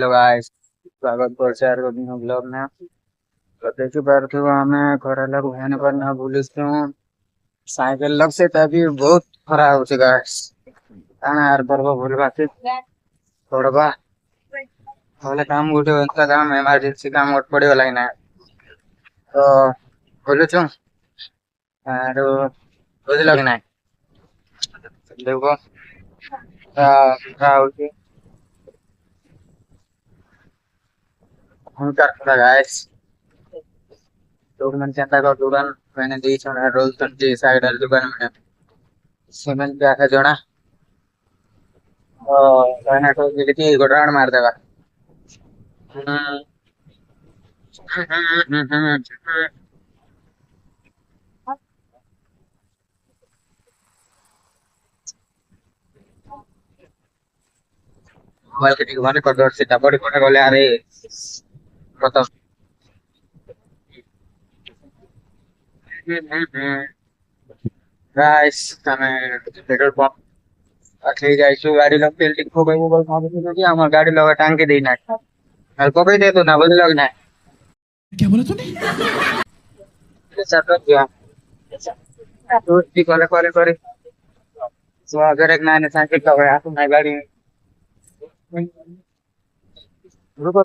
Hello guys, स्वागत करছে আর কোন blog না। তো দেখতে পারছো আমি ঘরে লোক ভেনে पर ना भूलिस क्यों साइकिल लग से तभी बहुत खराब हो चुका है। आना यार बरबा भूलबा से थोड़ा তাহলে কাম গুটে একটা কাম এমার্জেন্সি কাম ওট পড়ে গেল না তো বলেছো আর বুঝলো কি না দেখো হচ্ছে হুঙ্কার করা গাইস लोग मन चंदा का दुकान मैंने दी छोड़ा रोल सब्जी साइड वाली दुकान में सीमेंट पे आके जोड़ा मैंने तो गिरती गुडरान मार देगा मार्केटिंग वाले को डर से डबल कोने वाले आ रहे बताओ गाइस हमें पेट्रोल पंप আজকে যাইছো গাড়ি লোক তেল ঠিক হবে বল ভাবে যদি আমার গাড়ি লগা টাঙ্কি দেই না আর কবে দে তো না বুঝলো না क्या बोला तूने? চাপটা দিয়া তো ঠিক করে তো अगर एक नया साइकिल का है तो नई गाड़ी रुको